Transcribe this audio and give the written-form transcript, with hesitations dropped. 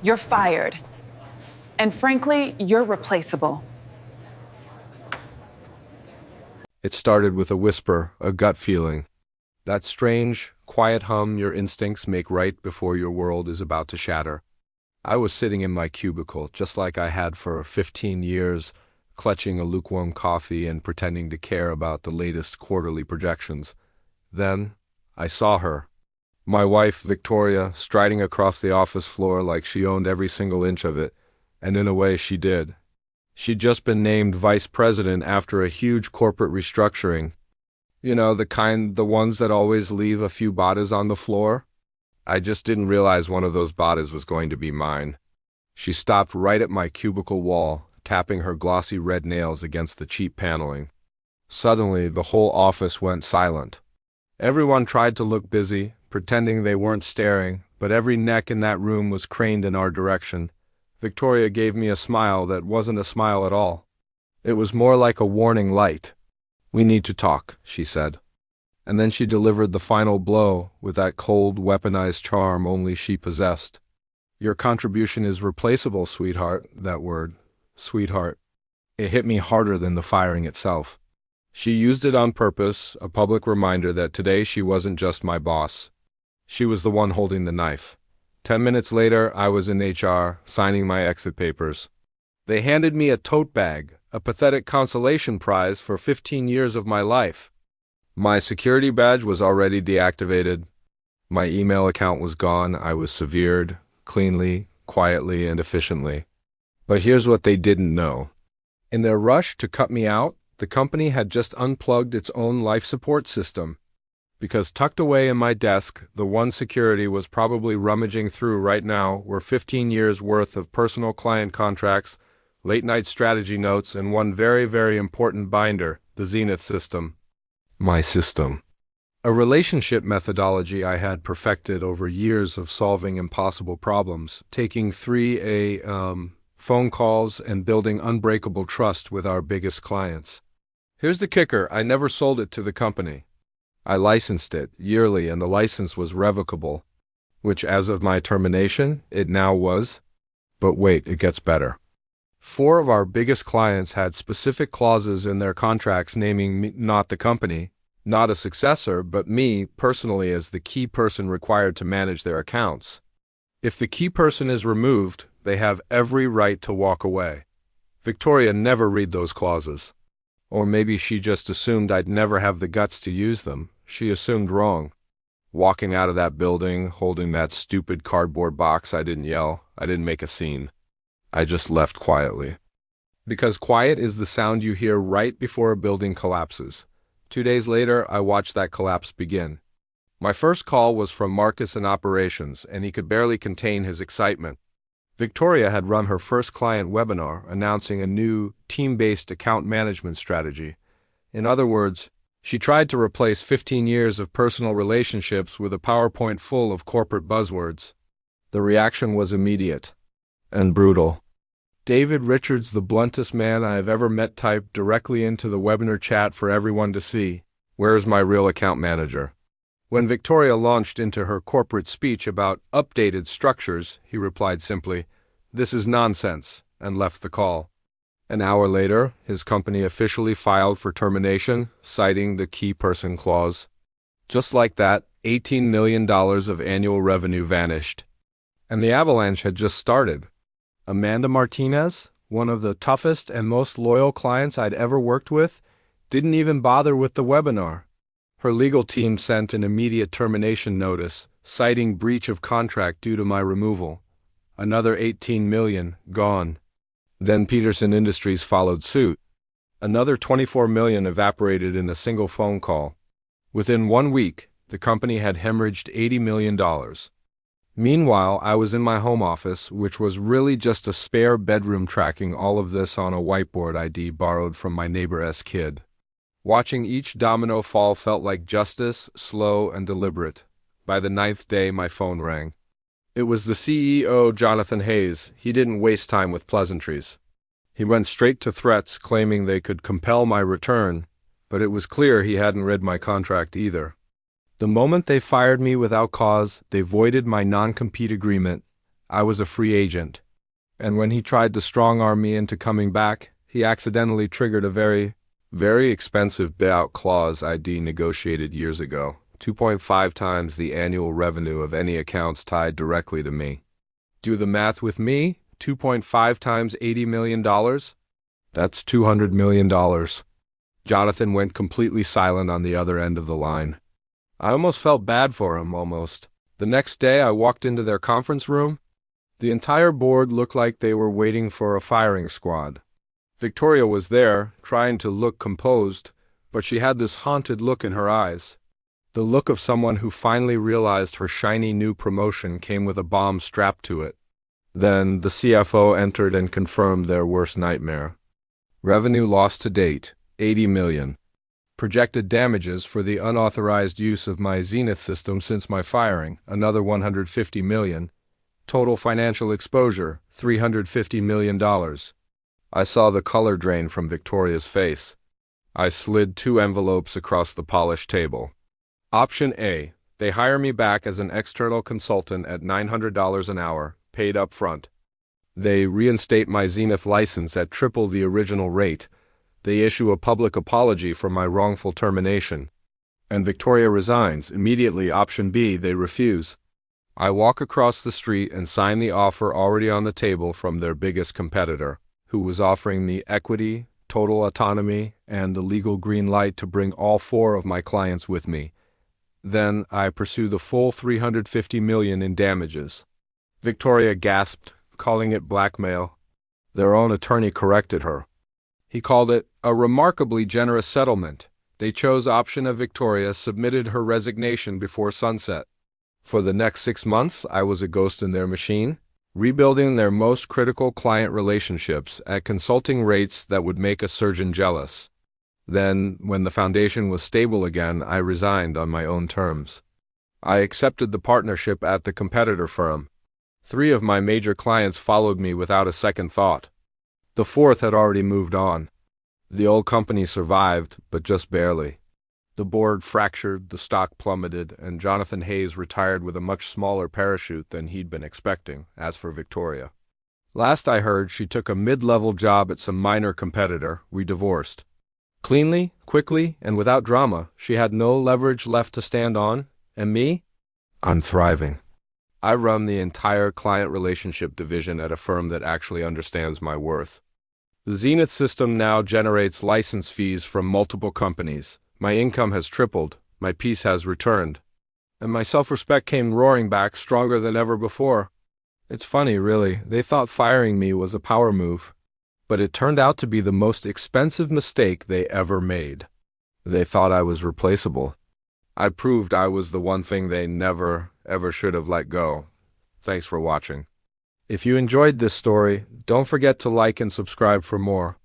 You're fired. And frankly, you're replaceable. It started with a whisper, a gut feeling. That strange, quiet hum your instincts make right before your world is about to shatter. I was sitting in my cubicle, just like I had for 15 years, clutching a lukewarm coffee and pretending to care about the latest quarterly projections. Then, I saw her. My wife, Victoria, striding across the office floor like she owned every single inch of it, and in a way she did. She'd just been named vice president after a huge corporate restructuring. You know, the ones that always leave a few bodies on the floor? I just didn't realize one of those bodies was going to be mine. She stopped right at my cubicle wall, tapping her glossy red nails against the cheap paneling. Suddenly, the whole office went silent. Everyone tried to look busy, pretending they weren't staring, but every neck in that room was craned in our direction. Victoria gave me a smile that wasn't a smile at all. It was more like a warning light. "We need to talk," she said. And then she delivered the final blow with that cold, weaponized charm only she possessed. "Your contribution is replaceable, sweetheart," that word. Sweetheart. It hit me harder than the firing itself. She used it on purpose, a public reminder that today she wasn't just my boss. She was the one holding the knife. 10 minutes later, I was in HR, signing my exit papers. They handed me a tote bag, a pathetic consolation prize for 15 years of my life. My security badge was already deactivated. My email account was gone. I was severed, cleanly, quietly, and efficiently. But here's what they didn't know. In their rush to cut me out, the company had just unplugged its own life support system. Because tucked away in my desk, the one security was probably rummaging through right now were 15 years' worth of personal client contracts, late-night strategy notes, and one very, very important binder, the Zenith system. My system. A relationship methodology I had perfected over years of solving impossible problems, taking phone calls and building unbreakable trust with our biggest clients. Here's the kicker, I never sold it to the company. I licensed it yearly, and the license was revocable, which as of my termination, it now was. But wait, it gets better. 4 of our biggest clients had specific clauses in their contracts naming me, not the company, not a successor, but me personally as the key person required to manage their accounts. If the key person is removed, they have every right to walk away. Victoria never read those clauses. Or maybe she just assumed I'd never have the guts to use them. She assumed wrong. Walking out of that building, holding that stupid cardboard box, I didn't yell. I didn't make a scene. I just left quietly. Because quiet is the sound you hear right before a building collapses. 2 days later, I watched that collapse begin. My first call was from Marcus in operations, and he could barely contain his excitement. Victoria had run her first client webinar announcing a new team-based account management strategy. In other words, she tried to replace 15 years of personal relationships with a PowerPoint full of corporate buzzwords. The reaction was immediate and brutal. David Richards, the bluntest man I have ever met, typed directly into the webinar chat for everyone to see, "Where's my real account manager?" When Victoria launched into her corporate speech about updated structures, he replied simply, "This is nonsense," and left the call. An hour later, his company officially filed for termination, citing the key person clause. Just like that, $18 million of annual revenue vanished. And the avalanche had just started. Amanda Martinez, one of the toughest and most loyal clients I'd ever worked with, didn't even bother with the webinar. Her legal team sent an immediate termination notice, citing breach of contract due to my removal. Another $18 million gone. Then Peterson Industries followed suit. Another $24 million evaporated in a single phone call. Within 1 week, the company had hemorrhaged $80 million. Meanwhile, I was in my home office, which was really just a spare bedroom, tracking all of this on a whiteboard ID borrowed from my neighbor's kid. Watching each domino fall felt like justice, slow and deliberate. By the 9th day, my phone rang. It was the CEO, Jonathan Hayes. He didn't waste time with pleasantries. He went straight to threats, claiming they could compel my return, but it was clear he hadn't read my contract either. The moment they fired me without cause, they voided my non-compete agreement, I was a free agent. And when he tried to strong-arm me into coming back, he accidentally triggered a very expensive buyout clause ID negotiated years ago, 2.5 times the annual revenue of any accounts tied directly to me. Do the math with me, 2.5 times $80 million? That's $200 million. Jonathan went completely silent on the other end of the line. I almost felt bad for him, almost. The next day I walked into their conference room. The entire board looked like they were waiting for a firing squad. Victoria was there, trying to look composed, but she had this haunted look in her eyes. The look of someone who finally realized her shiny new promotion came with a bomb strapped to it. Then the CFO entered and confirmed their worst nightmare. Revenue lost to date, $80 million. Projected damages for the unauthorized use of my Zenith system since my firing, another $150 million. Total financial exposure, $350 million. I saw the color drain from Victoria's face. I slid 2 envelopes across the polished table. Option A, they hire me back as an external consultant at $900 an hour, paid up front. They reinstate my Zenith license at triple the original rate. They issue a public apology for my wrongful termination. And Victoria resigns. Immediately. Option B, they refuse. I walk across the street and sign the offer already on the table from their biggest competitor, who was offering me equity, total autonomy, and the legal green light to bring all 4 of my clients with me. Then I pursue the full $350 million in damages. Victoria gasped, calling it blackmail. Their own attorney corrected her. He called it a remarkably generous settlement. They chose option of Victoria, submitted her resignation before sunset. For the next 6 months, I was a ghost in their machine, rebuilding their most critical client relationships at consulting rates that would make a surgeon jealous. Then, when the foundation was stable again, I resigned on my own terms. I accepted the partnership at the competitor firm. 3 of my major clients followed me without a second thought. The 4th had already moved on. The old company survived, but just barely. The board fractured, the stock plummeted, and Jonathan Hayes retired with a much smaller parachute than he'd been expecting. As for Victoria, last I heard, she took a mid-level job at some minor competitor. We divorced. Cleanly, quickly, and without drama. She had no leverage left to stand on. And me? I'm thriving. I run the entire client relationship division at a firm that actually understands my worth. The Zenith system now generates license fees from multiple companies. My income has tripled, my peace has returned, and my self-respect came roaring back stronger than ever before. It's funny, really. They thought firing me was a power move, but it turned out to be the most expensive mistake they ever made. They thought I was replaceable. I proved I was the one thing they never, ever should have let go. Thanks for watching. If you enjoyed this story, don't forget to like and subscribe for more.